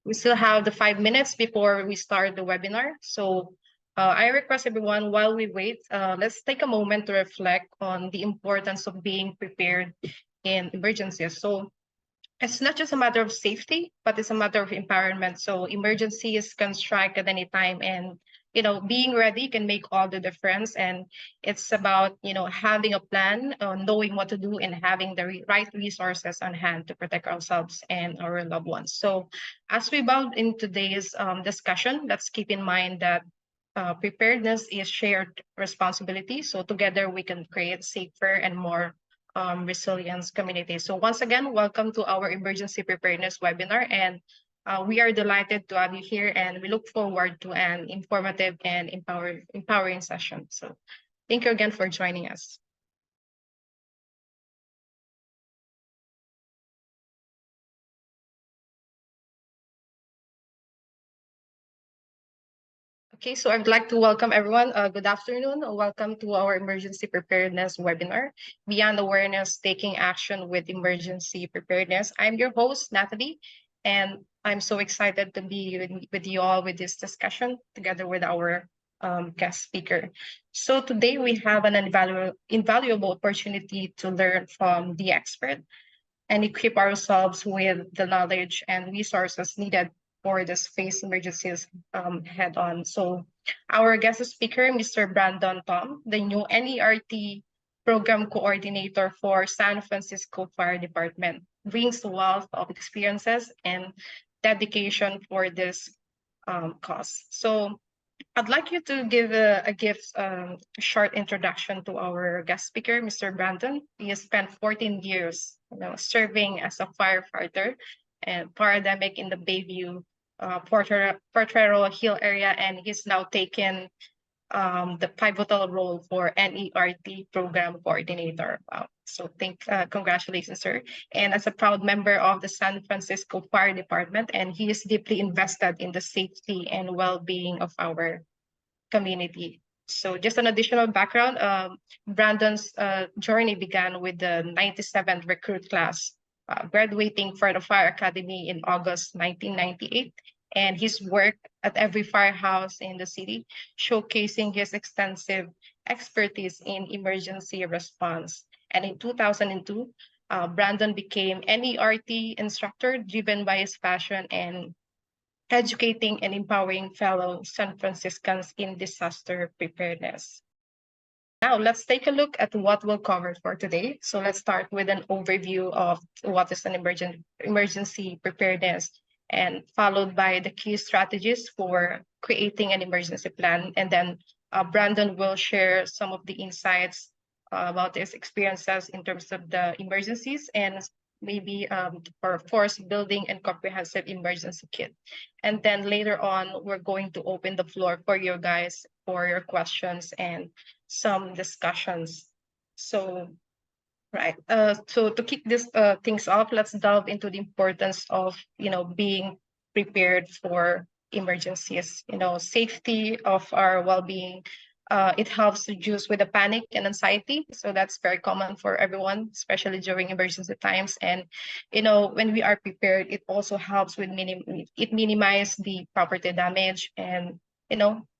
We still have the 5 minutes before we start the webinar. So I request everyone, while we wait, let's take a moment to reflect on the importance of being prepared in emergencies. So it's not just a matter of safety, but it's a matter of empowerment. So emergencies can strike at any time, and being ready can make all the difference. And it's about having a plan, knowing what to do, and having the right resources on hand to protect ourselves and our loved ones. So as we bow in today's discussion, let's keep in mind that preparedness is shared responsibility. So together we can create safer and more resilience community. So once again, welcome to our emergency preparedness webinar, and we are delighted to have you here, and we look forward to an informative and empowering session. So thank you again for joining us. Okay, so I'd like to welcome everyone. Good afternoon. Welcome to our emergency preparedness webinar, Beyond Awareness, Taking Action with Emergency Preparedness. I'm your host, Natalie, and I'm so excited to be with you all with this discussion together with our guest speaker. So today we have an invaluable opportunity to learn from the expert and equip ourselves with the knowledge and resources needed for this face emergencies head on. So our guest speaker, Mr. Brandon Tom, the new NERT program coordinator for San Francisco Fire Department, brings a wealth of experiences and dedication for this cause. So I'd like you to give a short introduction to our guest speaker, Mr. Brandon. He has spent 14 years, serving as a firefighter and paramedic in the Bayview, Potrero Hill area, and he's now taken the pivotal role for NERT program coordinator. Wow. So congratulations, sir. And as a proud member of the San Francisco Fire Department, and he is deeply invested in the safety and well-being of our community. So just an additional background, Brandon's journey began with the 97th recruit class, graduating for the Fire Academy in August 1998. And his work at every firehouse in the city, showcasing his extensive expertise in emergency response. And in 2002, Brandon became NERT instructor, driven by his passion and educating and empowering fellow San Franciscans in disaster preparedness. Now, let's take a look at what we'll cover for today. So let's start with an overview of what is an emergency preparedness, and followed by the key strategies for creating an emergency plan. And then Brandon will share some of the insights about his experiences in terms of the emergencies, and maybe for force building and comprehensive emergency kit. And then later on, we're going to open the floor for you guys for your questions and some discussions. So, right. So to kick this things off, let's delve into the importance of being prepared for emergencies. Safety of our well-being. It helps reduce with the panic and anxiety. So that's very common for everyone, especially during emergency times. And when we are prepared, it also helps with minimize the property damage. And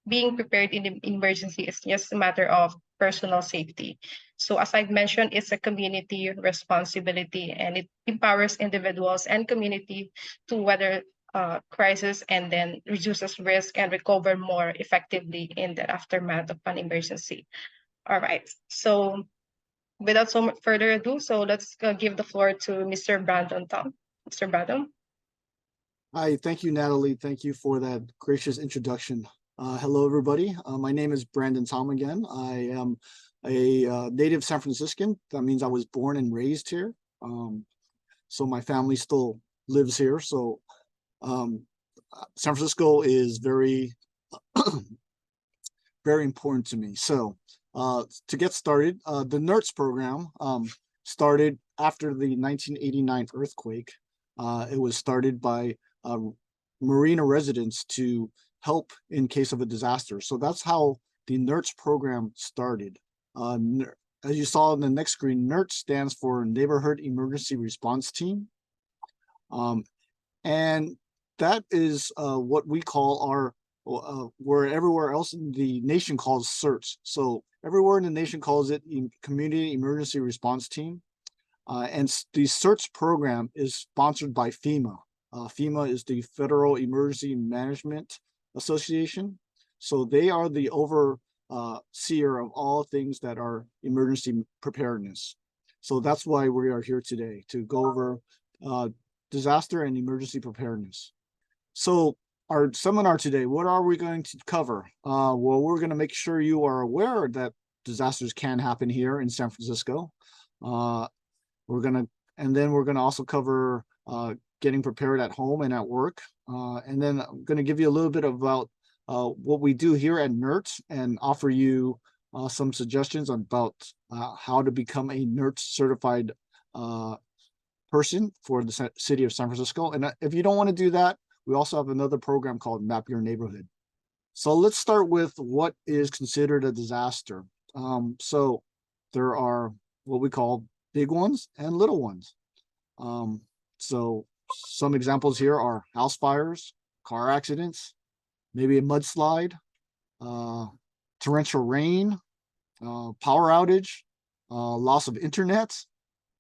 being prepared in the emergency is just a matter of personal safety. So as I've mentioned, it's a community responsibility, and it empowers individuals and community to weather crisis and then reduces risk and recover more effectively in the aftermath of an emergency. All right. So without so much further ado, so let's give the floor to Mr. Brandon Tom. Mr. Brandon. Hi, thank you, Natalie. Thank you for that gracious introduction. Hello, everybody. My name is Brandon Tom again. I am a native San Franciscan. That means I was born and raised here. So my family still lives here. So San Francisco is very, very important to me. So to get started, the NERTS program started after the 1989 earthquake. It was started by Marina residents to help in case of a disaster. So that's how the NERTS program started. As you saw on the next screen, NERT stands for Neighborhood Emergency Response Team. And that is what we call our where everywhere else in the nation calls CERTs. So everywhere in the nation calls it Community Emergency Response Team. And the CERTs program is sponsored by FEMA. FEMA is the Federal Emergency Management Association. So they are the overseer of all things that are emergency preparedness. So that's why we are here today, to go over disaster and emergency preparedness. So our seminar today, what are we going to cover? Well, we're going to make sure you are aware that disasters can happen here in San Francisco. And then we're gonna also cover getting prepared at home and at work. And then I'm gonna give you a little bit about what we do here at NERT and offer you some suggestions about how to become a NERT certified person for the city of San Francisco. And if you don't want to do that, we also have another program called Map Your Neighborhood. So let's start with what is considered a disaster. So there are what we call big ones and little ones. So some examples here are house fires, car accidents, maybe a mudslide, torrential rain, power outage, loss of internet,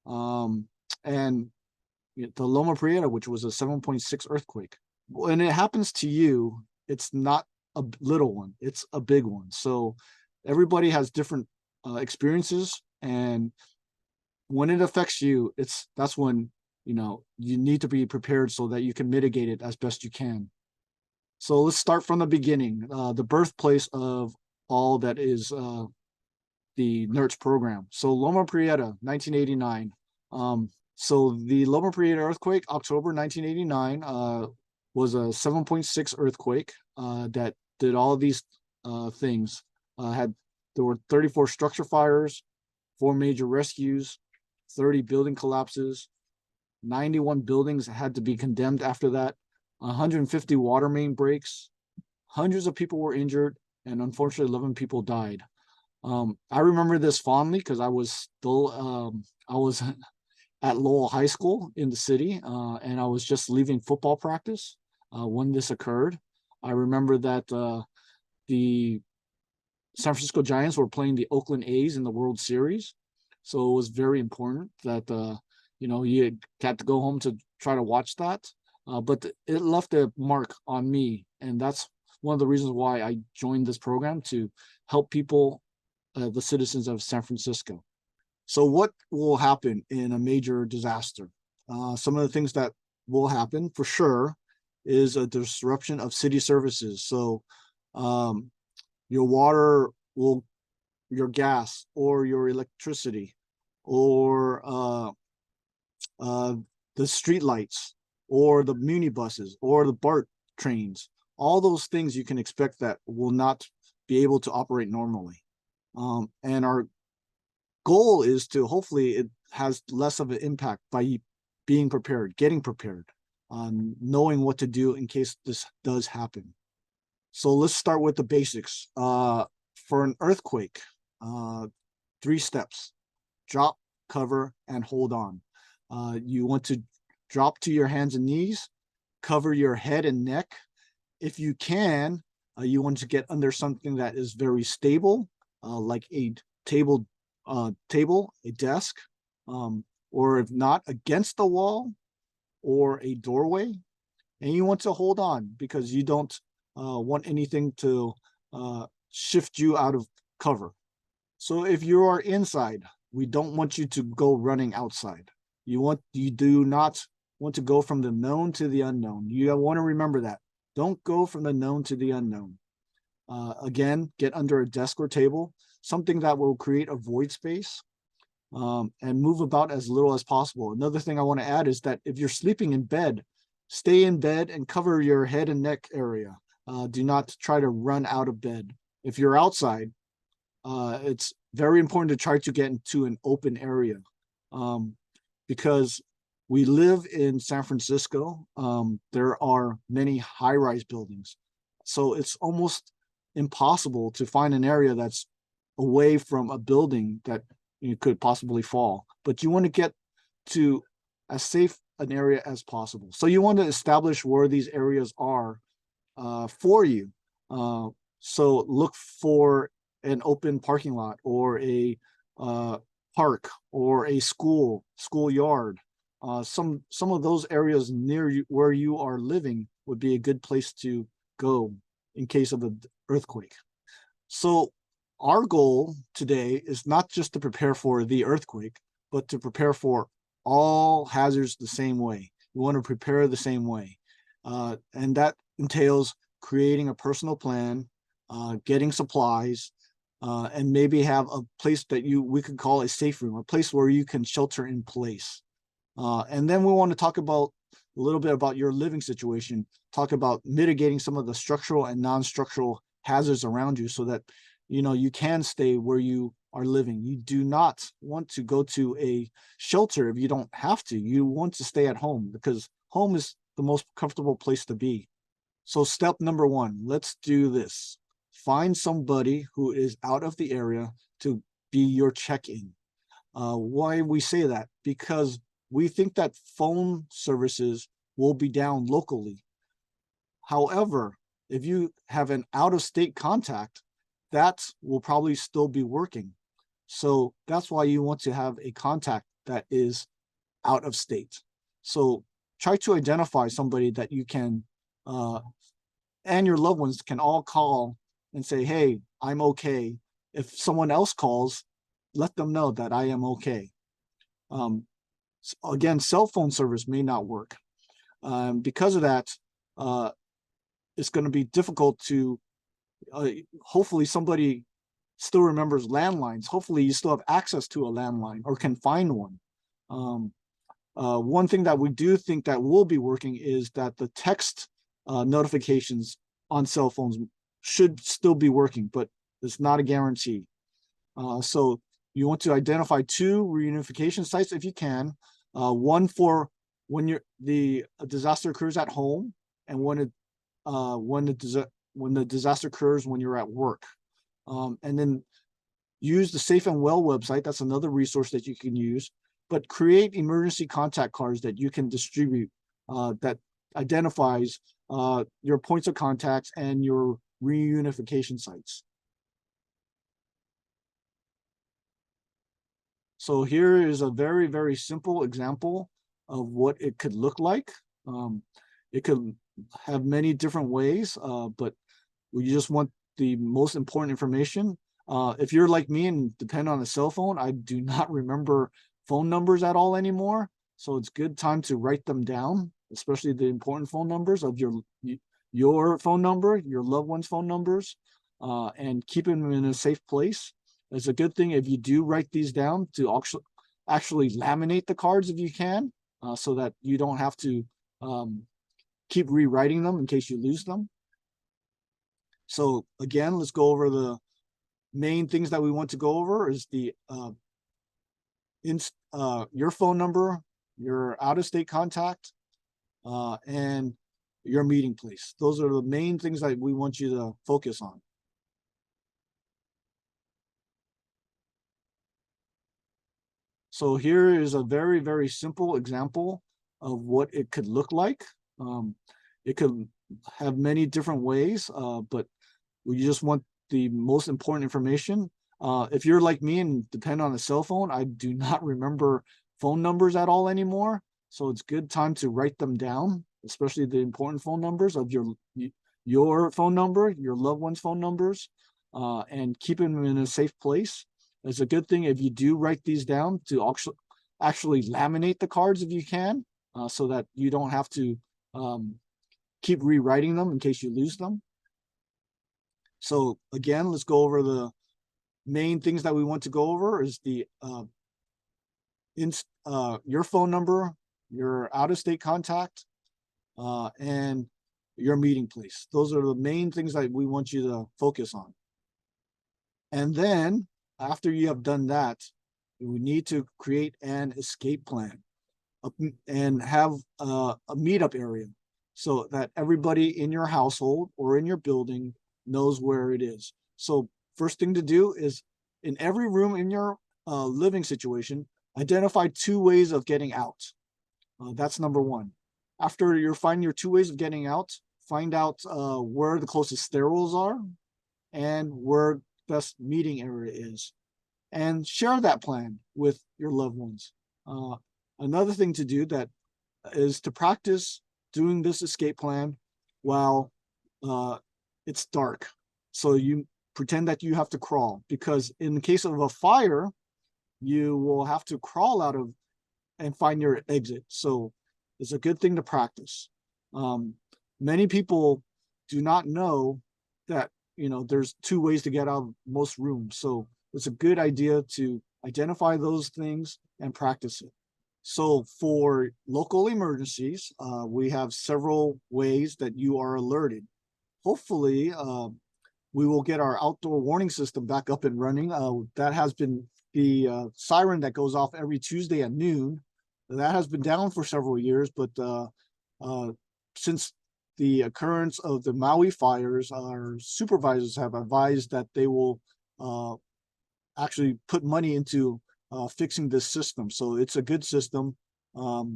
and the Loma Prieta, which was a 7.6 earthquake. When it happens to you, it's not a little one, it's a big one. So everybody has different experiences, and when it affects you, that's when you need to be prepared so that you can mitigate it as best you can. So let's start from the beginning, the birthplace of all that is the NERTS program. So Loma Prieta, 1989. So the Loma Prieta earthquake, October 1989, was a 7.6 earthquake that did all of these things. There were 34 structure fires, 4 major rescues, 30 building collapses, 91 buildings had to be condemned after that, 150 water main breaks, hundreds of people were injured, and unfortunately 11 people died. I remember this fondly because I was at Lowell High School in the city, and I was just leaving football practice when this occurred. I remember that the San Francisco Giants were playing the Oakland A's in the World Series. So it was very important that, you had to go home to try to watch that. But it left a mark on me. And that's one of the reasons why I joined this program, to help people, the citizens of San Francisco. So what will happen in a major disaster? Some of the things that will happen for sure is a disruption of city services. So your water your gas or your electricity, or the street lights, or the muni buses, or the BART trains. All those things you can expect that will not be able to operate normally. And our goal is to, hopefully it has less of an impact by being prepared, getting prepared, knowing what to do in case this does happen. So let's start with the basics. For an earthquake, 3 steps: drop, cover, and hold on. You want to drop to your hands and knees, cover your head and neck. If you can, you want to get under something that is very stable, like a table, a desk, or if not, against the wall or a doorway. And you want to hold on because you don't want anything to shift you out of cover. So if you are inside, we don't want you to go running outside. You do not want to go from the known to the unknown. You want to remember that. Don't go from the known to the unknown. Again, get under a desk or table, something that will create a void space, and move about as little as possible. Another thing I want to add is that if you're sleeping in bed, stay in bed and cover your head and neck area. Do not try to run out of bed. If you're outside, it's very important to try to get into an open area, because we live in San Francisco. There are many high-rise buildings. So it's almost impossible to find an area that's away from a building that you could possibly fall. But you want to get to as safe an area as possible. So you want to establish where these areas are for you. So look for an open parking lot or a park or a schoolyard. Some of those areas near you where you are living would be a good place to go in case of an earthquake. So our goal today is not just to prepare for the earthquake, but to prepare for all hazards the same way. You want to prepare the same way. And that entails creating a personal plan, getting supplies, and maybe have a place that we could call a safe room, a place where you can shelter in place. And then we want to talk about a little bit about your living situation, talk about mitigating some of the structural and non-structural hazards around you so that you can stay where you are living. You do not want to go to a shelter if you don't have to. You want to stay at home because home is the most comfortable place to be. So step number one, let's do this. Find somebody who is out of the area to be your check-in. Why we say that? Because we think that phone services will be down locally. However, if you have an out-of-state contact, that will probably still be working. So that's why you want to have a contact that is out of state. So try to identify somebody that you can, and your loved ones can all call and say, hey, I'm okay. If someone else calls, let them know that I am okay. Again, cell phone service may not work. Because of that, it's going to be difficult to, hopefully somebody still remembers landlines. Hopefully you still have access to a landline or can find one. One thing that we do think that will be working is that the text notifications on cell phones should still be working, but it's not a guarantee. So you want to identify 2 reunification sites if you can, one for when the disaster occurs at home, and when the disaster occurs when you're at work. And then use the Safe and Well website. That's another resource that you can use, but create emergency contact cards that you can distribute that identifies your points of contacts and your reunification sites. So here is a very, very simple example of what it could look like. It could have many different ways, but we just want the most important information. If you're like me and depend on a cell phone, I do not remember phone numbers at all anymore. So it's good time to write them down, especially the important phone numbers of your phone number, your loved one's phone numbers, and keep them in a safe place. It's a good thing if you do write these down to actually laminate the cards if you can, so that you don't have to keep rewriting them in case you lose them. So again, let's go over the main things that we want to go over is the your phone number, your out-of-state contact, and your meeting place. Those are the main things that we want you to focus on. So here is a very, very simple example of what it could look like. It could have many different ways, but we just want the most important information. If you're like me and depend on a cell phone, I do not remember phone numbers at all anymore. So it's good time to write them down, especially the important phone numbers of your phone number, your loved one's phone numbers, and keep them in a safe place. It's a good thing if you do write these down to actually laminate the cards if you can, so that you don't have to keep rewriting them in case you lose them. So again, let's go over the main things that we want to go over is the your phone number, your out-of-state contact, and your meeting place. Those are the main things that we want you to focus on. And then after you have done that, you need to create an escape plan and have a meetup area so that everybody in your household or in your building knows where it is. So first thing to do is in every room in your living situation, identify 2 ways of getting out. That's number one. After you find your two ways of getting out, find out where the closest stairwells are and where the best meeting area is, and share that plan with your loved ones. Another thing to do that is to practice doing this escape plan while it's dark. So you pretend that you have to crawl, because in the case of a fire, you will have to crawl out of and find your exit. So it's a good thing to practice. Many people do not know that, there's two ways to get out of most rooms. So it's a good idea to identify those things and practice it. So for local emergencies, we have several ways that you are alerted. Hopefully, we will get our outdoor warning system back up and running. That has been the siren that goes off every Tuesday at noon. That has been down for several years, but since the occurrence of the Maui fires, our supervisors have advised that they will actually put money into fixing this system. So it's a good system of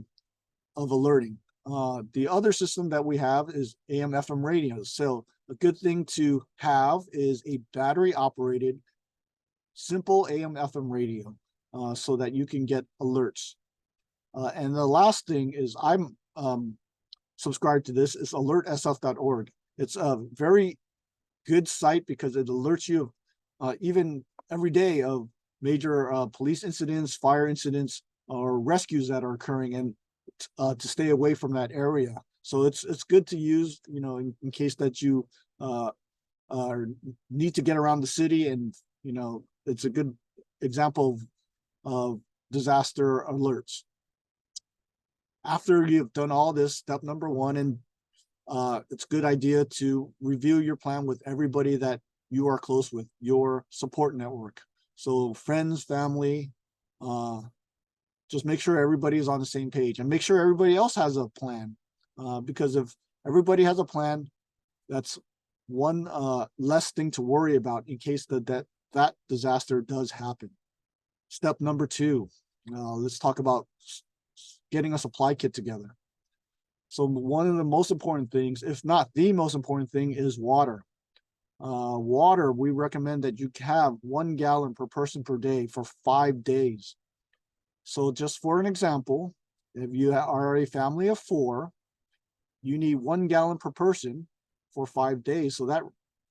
alerting. The other system that we have is AM FM radios. So a good thing to have is a battery operated simple AM FM radio so that you can get alerts. And the last thing is I'm subscribed to this is alertsf.org. It's a very good site because it alerts you even every day of major police incidents, fire incidents, or rescues that are occurring, and to stay away from that area. So it's good to use, in case that you need to get around the city, and it's a good example of disaster alerts. After you've done all this, step number one, and it's a good idea to review your plan with everybody that you are close with, your support network. So friends, family, just make sure everybody is on the same page, and make sure everybody else has a plan. Because if everybody has a plan, that's one less thing to worry about in case that disaster does happen. Step number two, let's talk about getting a supply kit together. So one of the most important things, if not the most important thing, is water. Water, we recommend that you have 1 gallon per person per day for 5 days. So just for an example, if you are a family of 4, you need 1 gallon per person for 5 days. So that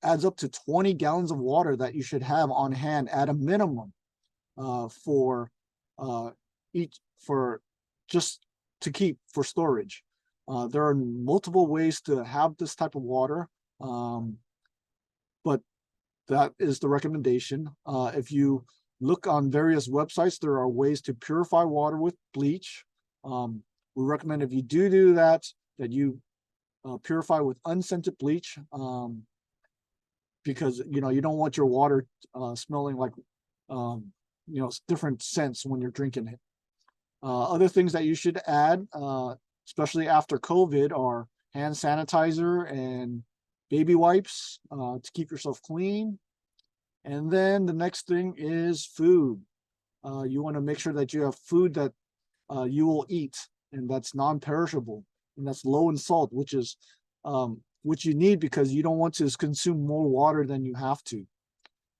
adds up to 20 gallons of water that you should have on hand at a minimum for just to keep for storage. There are multiple ways to have this type of water, but that is the recommendation. If you look on various websites, there are ways to purify water with bleach. We recommend if you do that you purify with unscented bleach, because you don't want your water smelling like different scents when you're drinking it. Other things that you should add, especially after COVID, are hand sanitizer and baby wipes to keep yourself clean. And then the next thing is food. You want to make sure that you have food that you will eat, and that's non-perishable, and that's low in salt, which is which you need because you don't want to consume more water than you have to.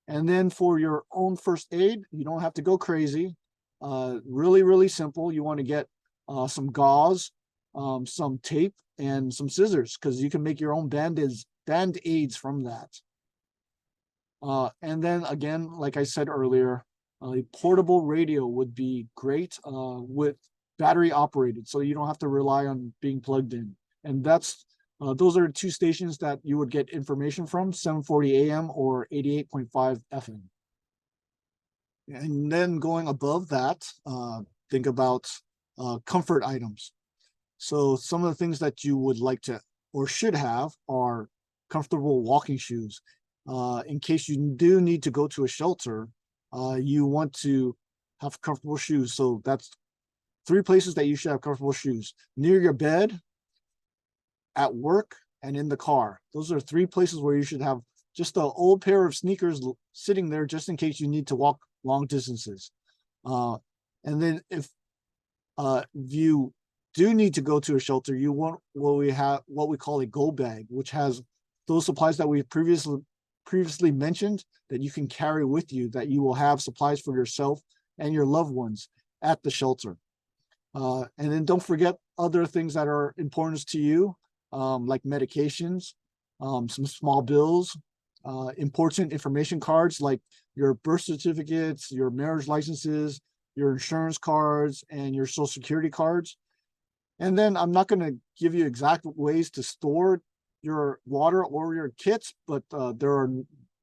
And then for your own first aid, you don't have to go crazy. Really, really simple. You want to get some gauze, some tape, and some scissors, because you can make your own band-aids from that. And then again, like I said earlier, a portable radio would be great with battery operated, so you don't have to rely on being plugged in. And that's those are 2 stations that you would get information from, 740 AM or 88.5 FM. And then going above that, think about comfort items. So some of the things that you would like to or should have are comfortable walking shoes. In case you do need to go to a shelter, you want to have comfortable shoes. So that's 3 places that you should have comfortable shoes: near your bed, at work, and in the car. Those are 3 places where you should have just an old pair of sneakers sitting there just in case you need to walk long distances. And then if you do need to go to a shelter, you want what we call a go bag, which has those supplies that we previously mentioned that you can carry with you, that you will have supplies for yourself and your loved ones at the shelter. And then don't forget other things that are important to you, like medications, some small bills, important information cards like your birth certificates, your marriage licenses, your insurance cards, and your social security cards. And then I'm not going to give you exact ways to store your water or your kits, but there are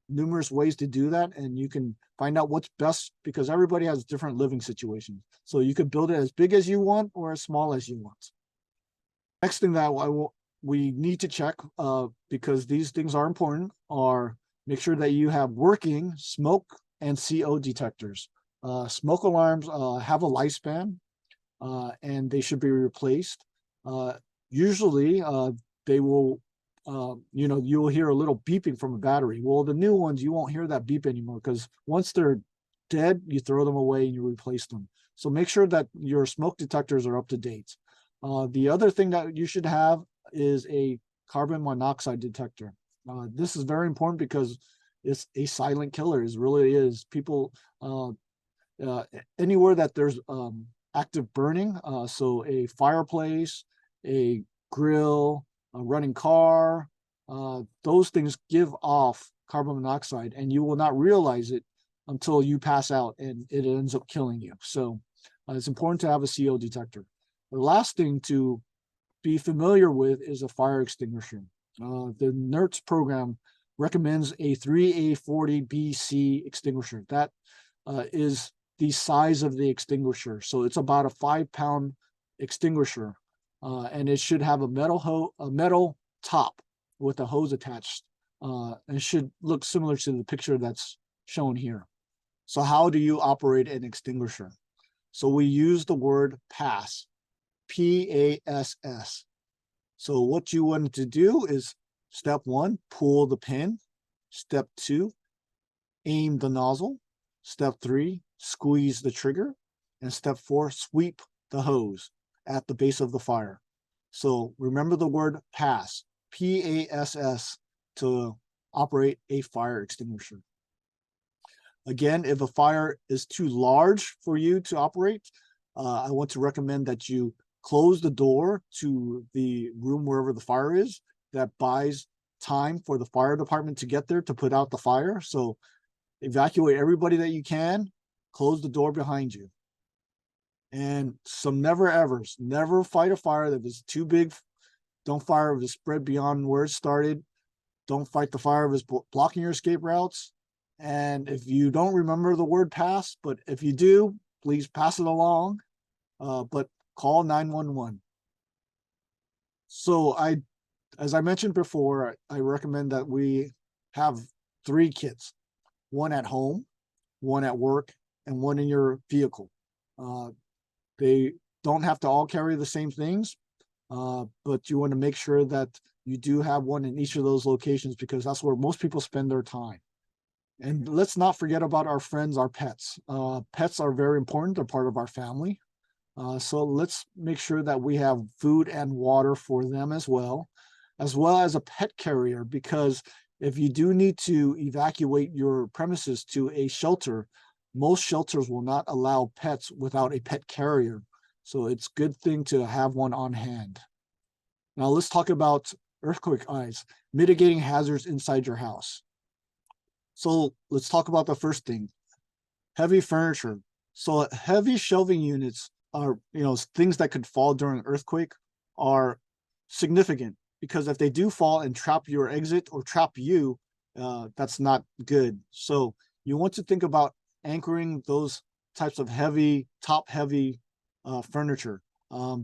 numerous ways to do that, and you can find out what's best because everybody has different living situations. So you could build it as big as you want or as small as you want. Next thing that we need to check, because these things are important, are make sure that you have working smoke and CO detectors. Smoke alarms have a lifespan, and they should be replaced. Usually, they will, you will hear a little beeping from a battery. Well, the new ones, you won't hear that beep anymore because once they're dead, you throw them away and you replace them. So make sure that your smoke detectors are up to date. The other thing that you should have is a carbon monoxide detector. This is very important because it's a silent killer. It really is. People, anywhere that there's active burning, so a fireplace, a grill, a running car, those things give off carbon monoxide, and you will not realize it until you pass out and it ends up killing you. So it's important to have a CO detector. The last thing to be familiar with is a fire extinguisher. The NERT program recommends a 3A40BC extinguisher. That is the size of the extinguisher. So it's about a 5-pound extinguisher, and it should have a metal top with a hose attached, and should look similar to the picture that's shown here. So how do you operate an extinguisher? So we use the word pass, P-A-S-S. So what you want to do is step 1, pull the pin. Step 2, aim the nozzle. Step 3, squeeze the trigger. And step 4, sweep the hose at the base of the fire. So remember the word pass, P-A-S-S, to operate a fire extinguisher. Again, if a fire is too large for you to operate, I want to recommend that you close the door to the room wherever the fire is. That buys time for the fire department to get there to put out the fire. So evacuate everybody that you can, close the door behind you. And some never evers, never fight a fire that is too big. Don't fire if it's spread beyond where it started. Don't fight the fire if it's blocking your escape routes. And if you don't remember the word pass, but if you do, please pass it along, but call 911. So as I mentioned before, I recommend that we have 3 kits, one at home, one at work, and one in your vehicle. They don't have to all carry the same things, but you want to make sure that you do have one in each of those locations because that's where most people spend their time. And let's not forget about our friends, our pets. Pets are very important. They're part of our family. So let's make sure that we have food and water for them as well as a pet carrier, because if you do need to evacuate your premises to a shelter, most shelters will not allow pets without a pet carrier. So it's a good thing to have one on hand. Now let's talk about earthquake eyes, mitigating hazards inside your house. So let's talk about the first thing, heavy furniture. So heavy shelving units are, things that could fall during an earthquake are significant because if they do fall and trap your exit or trap you, that's not good. So you want to think about anchoring those types of top-heavy furniture.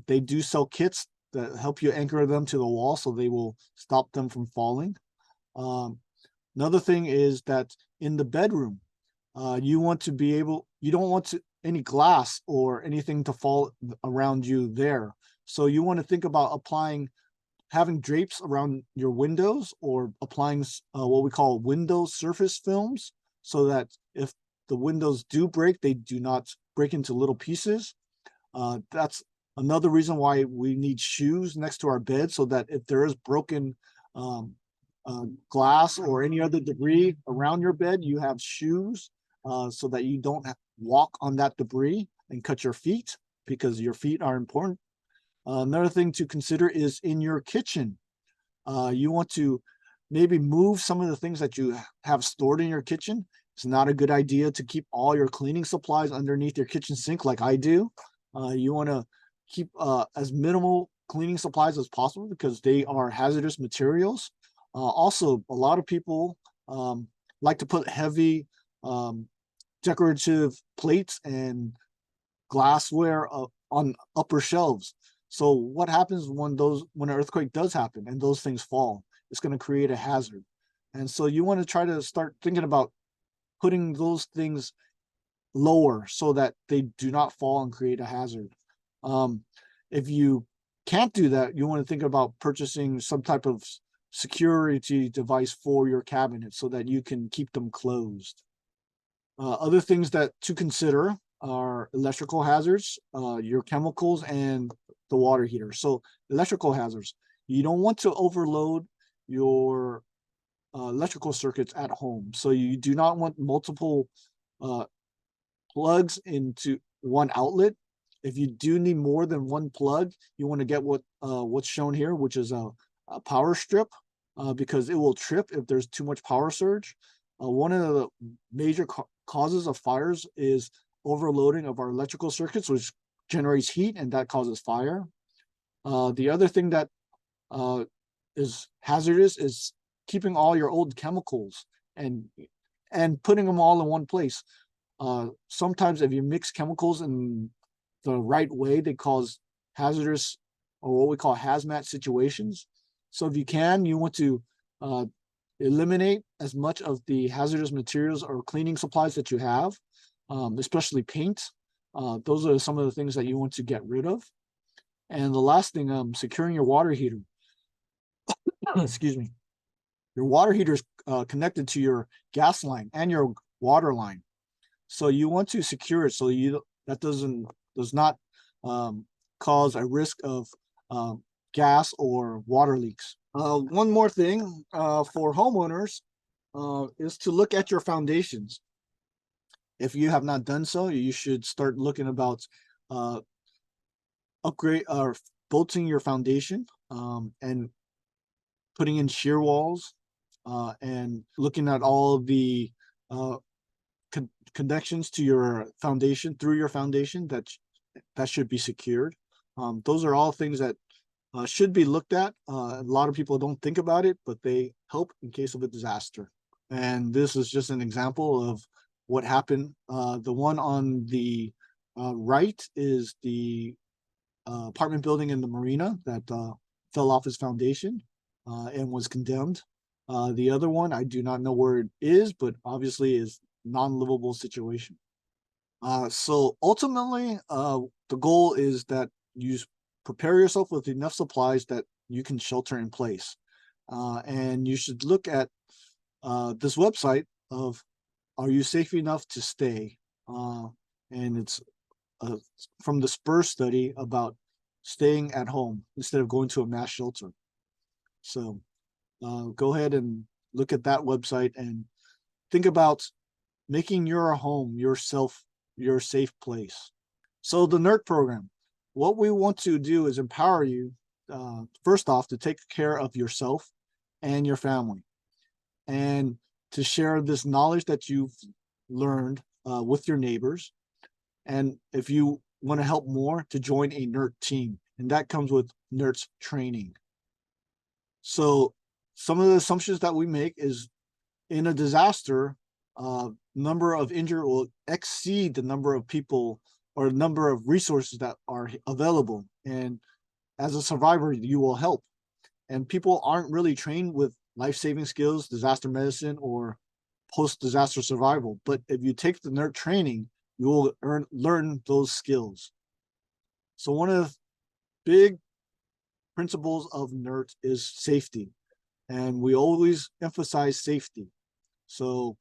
They do sell kits that help you anchor them to the wall so they will stop them from falling. Another thing is that in the bedroom, you don't want any glass or anything to fall around you there. So you want to think about having drapes around your windows or applying what we call window surface films so that if the windows do break, they do not break into little pieces. That's Another reason why we need shoes next to our bed, so that if there is broken glass or any other debris around your bed, you have shoes so that you don't walk on that debris and cut your feet, because your feet are important. Another thing to consider is in your kitchen. You want to maybe move some of the things that you have stored in your kitchen. It's not a good idea to keep all your cleaning supplies underneath your kitchen sink like I do. You want to keep as minimal cleaning supplies as possible, because they are hazardous materials. Also, a lot of people like to put heavy decorative plates and glassware on upper shelves. So what happens when an earthquake does happen and those things fall? It's going to create a hazard. And so you want to try to start thinking about putting those things lower so that they do not fall and create a hazard. If you can't do that, you want to think about purchasing some type of security device for your cabinet so that you can keep them closed. Other things that to consider are electrical hazards, your chemicals, and the water heater. So electrical hazards, you don't want to overload your electrical circuits at home. So you do not want multiple plugs into one outlet. If you do need more than one plug, you want to get what's shown here, which is a power strip, because it will trip if there's too much power surge. One of the major causes of fires is overloading of our electrical circuits, which generates heat, and that causes fire. The other thing that is hazardous is keeping all your old chemicals and putting them all in one place. Sometimes if you mix chemicals in the right way, they cause hazardous, or what we call hazmat situations. So if you can, you want to eliminate as much of the hazardous materials or cleaning supplies that you have, especially paint. Those are some of the things that you want to get rid of. And the last thing, securing your water heater. Excuse me. Your water heater is connected to your gas line and your water line. So you want to secure it so that does not cause a risk of gas or water leaks. One more thing for homeowners is to look at your foundations. If you have not done so, you should start looking about upgrade or bolting your foundation and putting in shear walls and looking at all the connections to your foundation, through your foundation, that should be secured. Those are all things that should be looked at. A lot of people don't think about it, but they help in case of a disaster. And this is just an example of what happened. The one on the right is the apartment building in the marina that fell off its foundation and was condemned. The other one, I do not know where it is, but obviously is non-livable situation. So ultimately, the goal is that you prepare yourself with enough supplies that you can shelter in place. And you should look at this website of, are you safe enough to stay? And it's from the Spurs study about staying at home instead of going to a mass shelter. So go ahead and look at that website and think about making your home your safe place. So the NERT program, what we want to do is empower you, first off, to take care of yourself and your family, and to share this knowledge that you've learned with your neighbors. And if you want to help more, to join a NERT team, and that comes with NERT's training. So some of the assumptions that we make is, in a disaster, number of injured will exceed the number of people or number of resources that are available. And as a survivor, you will help. And people aren't really trained with life-saving skills, disaster medicine, or post-disaster survival. But if you take the NERT training, you will learn those skills. So one of the big principles of NERT is safety. And we always emphasize safety. So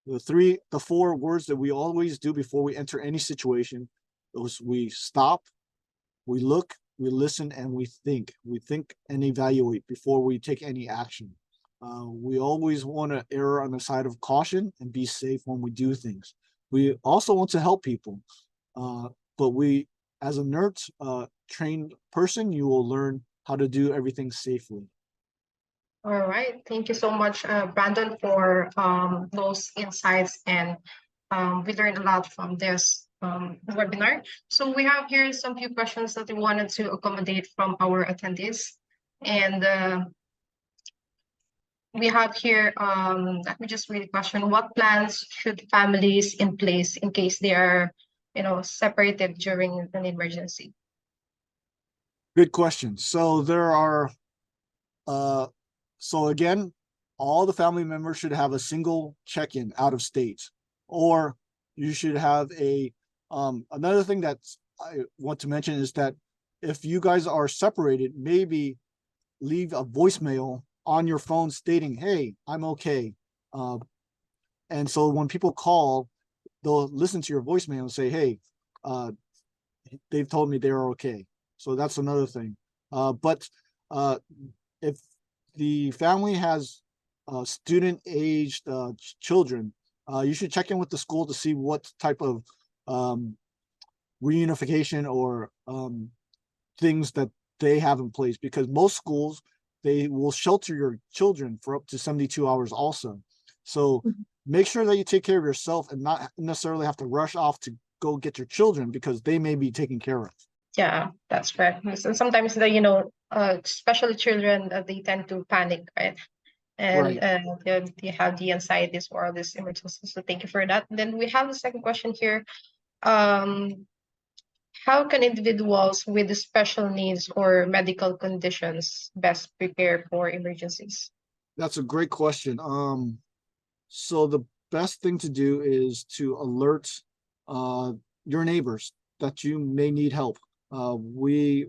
the four words that we always do before we enter any situation is we stop, We look, we listen, and we think. We think and evaluate before we take any action. We always want to err on the side of caution and be safe when we do things. We also want to help people, but we, as a NERT trained person, you will learn how to do everything safely. All right. Thank you so much, Brandon, for those insights. And we learned a lot from this webinar. So we have here some few questions that we wanted to accommodate from our attendees. And we have here, let me just read the question. What plans should families in place in case they are, separated during an emergency? Good question. So there are, so again, all the family members should have a single check-in out of state, or you should have another thing that I want to mention is that if you guys are separated, maybe leave a voicemail on your phone stating, "Hey, I'm okay." And so when people call, they'll listen to your voicemail and say, "Hey, they've told me they're okay." So that's another thing. But if the family has student-aged children, you should check in with the school to see what type of reunification or things that they have in place, because most schools, they will shelter your children for up to 72 hours also. So make sure that you take care of yourself and not necessarily have to rush off to go get your children, because they may be taken care of. Yeah, that's correct. And sometimes especially children, they tend to panic, right? And Right. they have the anxieties for all this emergencies. So thank you for that. And then we have the second question here. How can individuals with special needs or medical conditions best prepare for emergencies? That's a great question. So the best thing to do is to alert your neighbors that you may need help. We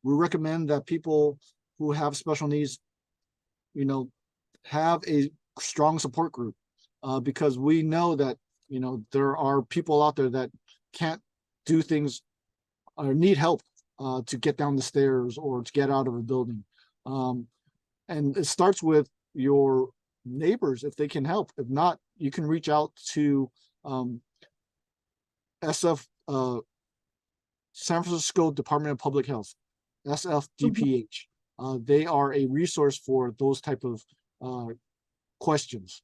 recommend that people who have special needs, have a strong support group, because we know that there are people out there that can't do things or need help to get down the stairs or to get out of a building. And it starts with your neighbors if they can help. If not, you can reach out to SF, San Francisco Department of Public Health, SFDPH. They are a resource for those type of questions.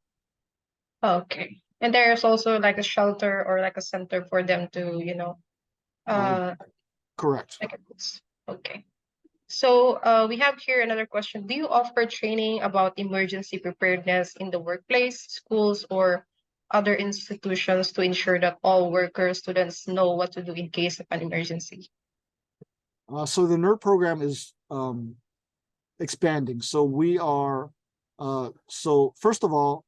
Okay. And there's also like a shelter or like a center for them to, Correct. okay. So we have here another question. Do you offer training about emergency preparedness in the workplace, schools, or other institutions to ensure that all workers, students know what to do in case of an emergency? So the NERT program is expanding. So we are, so first of all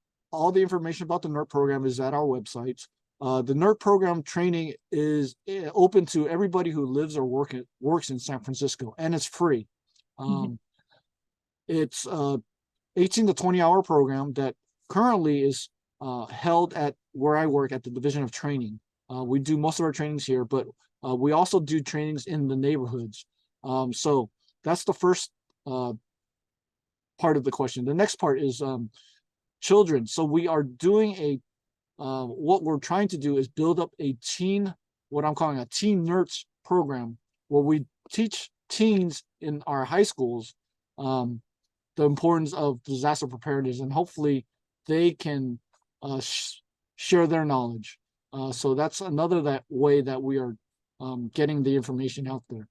the information about the NERT program is at our website. The NERT program training is open to everybody who lives or works in San Francisco, and it's free. It's 18 to 20-hour program that currently is held at where I work at the Division of Training. We do most of our trainings here, but we also do trainings in the neighborhoods. So that's the first part of the question. The next part is children. So we are doing what we're trying to do is build up what I'm calling a teen NERTS program, where we teach teens in our high schools the importance of disaster preparedness, and hopefully they can share their knowledge. So that's another way that we are getting the information out there.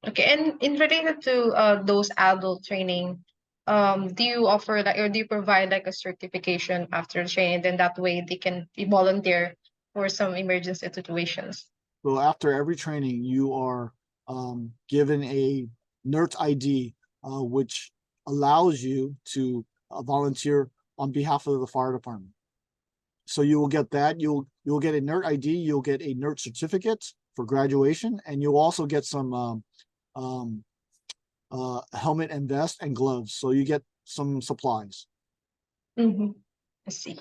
Okay, and in related to those adult training, do you offer or do you provide like a certification after training? Then that way they can volunteer for some emergency situations. So after every training, you are given a NERT ID, which allows you to volunteer on behalf of the fire department. So you will get that. You'll get a NERT ID. You'll get a NERT certificate for graduation, and you'll also get some helmet and vest and gloves. So you get some supplies. I see.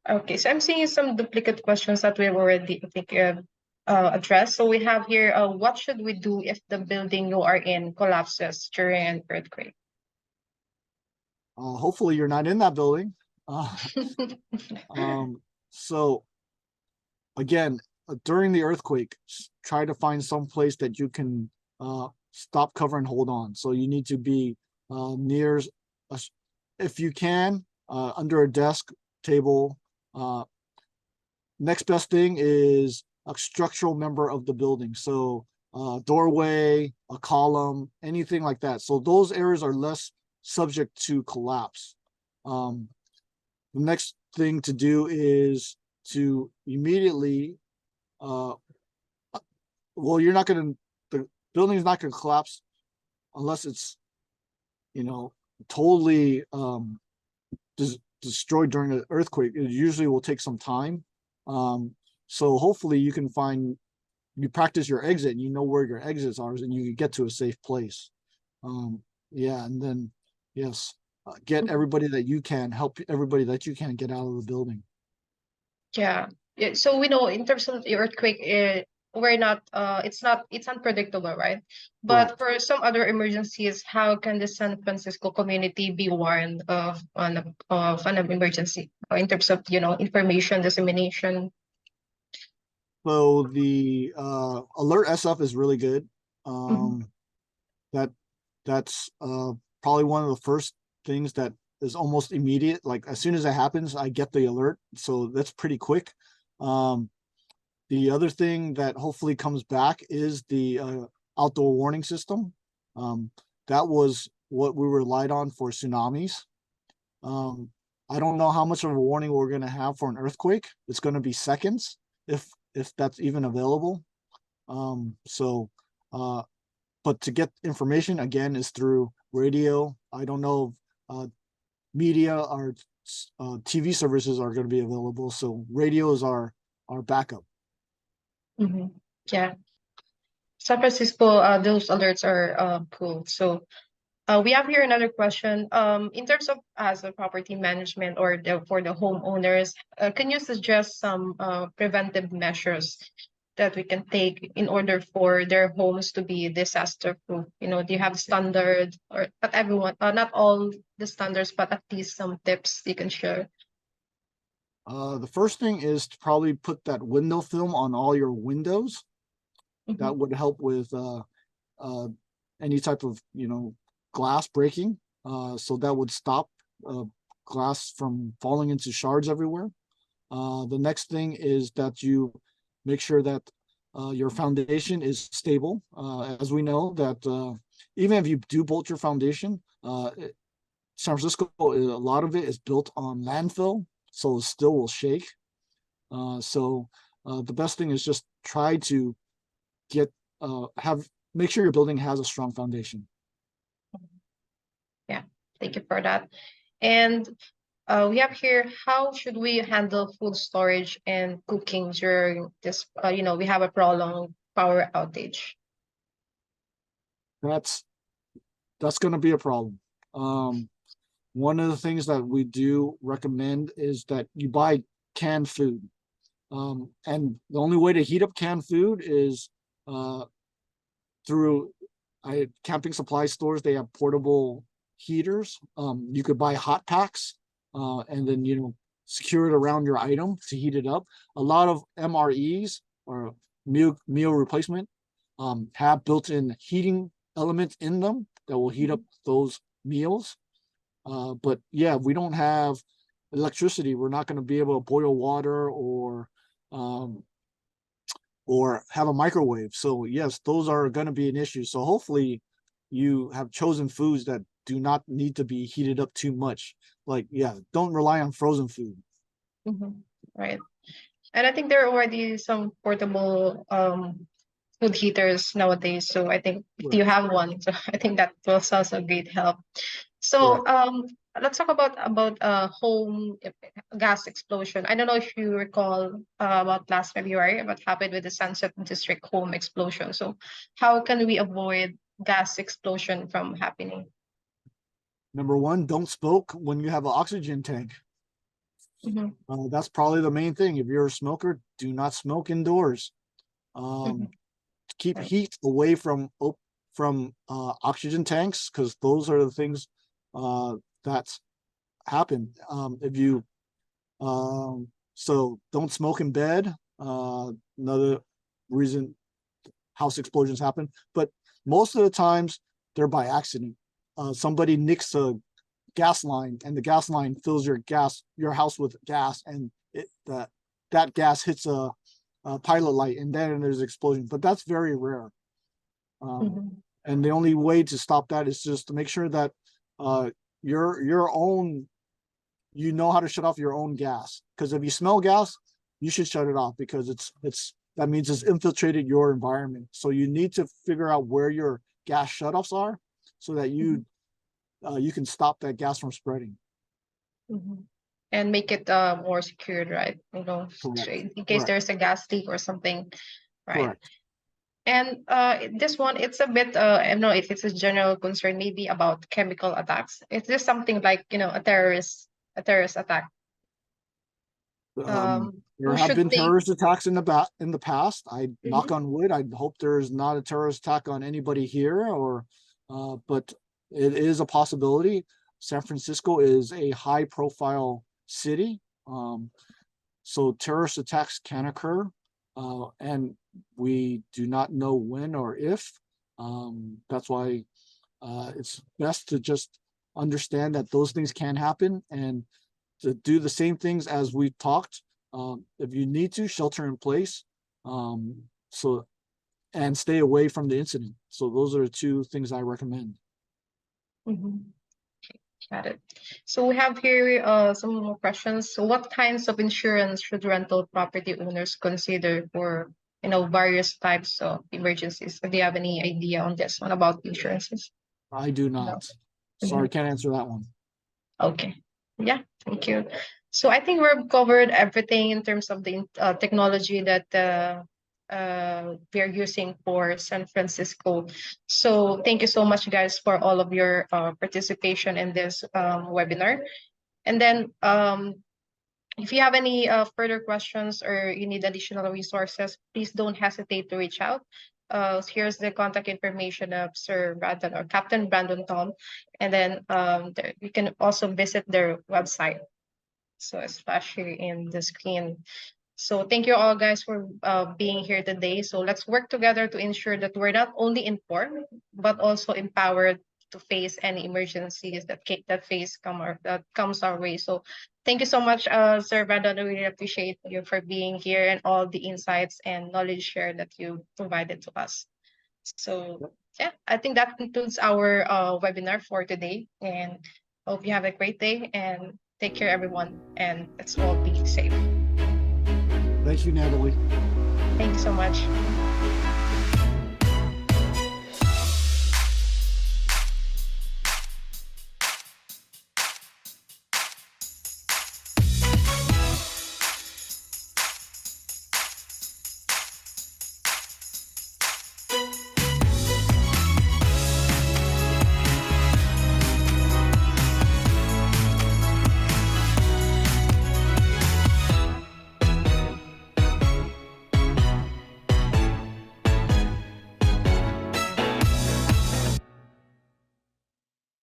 Okay, so I'm seeing some duplicate questions that we've already, I think, address. So we have here, what should we do if the building you are in collapses during an earthquake? Hopefully you're not in that building. Uh, so again, during the earthquake, try to find some place that you can stop, cover, and hold on. So you need to be near, if you can, under a desk, table. Next best thing is a structural member of the building. So doorway, a column, anything like that. So those areas are less subject to collapse. The next thing to do is to immediately, well, you're not going to, the building is not going to collapse unless it's, totally destroyed during an earthquake. It usually will take some time. So hopefully you practice your exit and you know where your exits are and you get to a safe place. Yeah, and then, yes, get everybody that you can, help everybody that you can get out of the building. Yeah. Yeah. So we know in terms of the earthquake, it's unpredictable, right? But Correct. for some other emergencies, how can the San Francisco community be warned of an emergency in terms of, information dissemination? So the alert SF is really good. Mhm. That that's probably one of the first things that is almost immediate. Like as soon as it happens, I get the alert. So that's pretty quick. The other thing that hopefully comes back is the outdoor warning system. That was what we relied on for tsunamis. I don't know how much of a warning we're going to have for an earthquake. It's going to be seconds, if that's even available. So, but to get information again is through radio. I don't know if media or TV services are going to be available. So radio is our backup. Mhm. Yeah. San Francisco, those alerts are cool. So we have here another question. In terms of as a property management or for the homeowners, can you suggest some preventive measures that we can take in order for their homes to be disaster proof? Do you have standards or not everyone, not all the standards, but at least some tips you can share? The first thing is to probably put that window film on all your windows. That Mhm. would help with any type of glass breaking. So that would stop glass from falling into shards everywhere. The next thing is that you make sure that your foundation is stable. As we know that even if you do bolt your foundation, San Francisco, a lot of it is built on landfill, so it still will shake. So the best thing is just try to get make sure your building has a strong foundation. Yeah, thank you for that. And we have here, how should we handle food storage and cooking during this, we have a prolonged power outage? That's going to be a problem. One of the things that we do recommend is that you buy canned food. And the only way to heat up canned food is through camping supply stores. They have portable heaters. You could buy hot packs and then secure it around your item to heat it up. A lot of MREs or meal replacement have built-in heating elements in them that will heat up those meals. But yeah, we don't have electricity. We're not going to be able to boil water um, or have a microwave. So yes, those are going to be an issue. So hopefully you have chosen foods that do not need to be heated up too much. Like, yeah, don't rely on frozen food. Mhm. Right. And I think there are already some portable food heaters nowadays. So I think if you Correct. have one, so I think that will also great help. So Correct. let's talk about home gas explosion. I don't know if you recall about last February what happened with the Sunset District home explosion. So how can we avoid gas explosion from happening? Number one, don't smoke when you have an oxygen tank. Mhm. That's probably the main thing. If you're a smoker, do not smoke indoors. Mhm. to keep Right. heat away from oxygen tanks, because those are the things that happen. If you so don't smoke in bed. Another reason house explosions happen, but most of the times they're by accident. Somebody nicks a gas line, and the gas line fills your house with gas, and that gas hits a pilot light, and then there's an explosion. But that's very rare. Mhm. And the only way to stop that is just to make sure that your own, you know how to shut off your own gas. Because if you smell gas, you should shut it off, because that means it's infiltrated your environment. So you need to figure out where your gas shutoffs are, so that Mhm. you can stop that gas from spreading. Mhm. And make it more secured, right? So Correct. in case Correct. there's a gas leak or something, right? Correct. And this one, it's a bit, I don't know if it's a general concern, maybe about chemical attacks. Is this something like, a terrorist attack? There Who have should been take? terrorist attacks in the past. I knock Mhm. on wood. I hope there's not a terrorist attack on anybody here, but it is a possibility. San Francisco is a high profile city. So terrorist attacks can occur, and we do not know when or if. That's why it's best to just understand that those things can happen, and to do the same things as we talked. If you need to, shelter in place, so and stay away from the incident. So those are the two things I recommend. Mhm. Got it. So we have here some more questions. So what kinds of insurance should rental property owners consider for various types of emergencies? Do you have any idea on this one about insurances? I do No. not. Sorry, Mhm. can't answer that one. Okay. Yeah, thank you. So I think we've covered everything in terms of the technology that we are using for San Francisco. So thank you so much, guys, for all of your participation in this webinar. And then if you have any further questions or you need additional resources, please don't hesitate to reach out. Here's the contact information of Sir Brandon or Captain Brandon Tom. And then you can also visit their website. So it's flash here in the screen. So thank you all, guys, for being here today. So let's work together to ensure that we're not only informed but also empowered to face any emergencies that comes our way. So thank you so much, Sir Brandon. I really appreciate you for being here and all the insights and knowledge share that you provided to us. So yeah, I think that concludes our webinar for today. And hope you have a great day and take care, everyone. And let's all be safe. Thank you, Natalie. Thank you so much.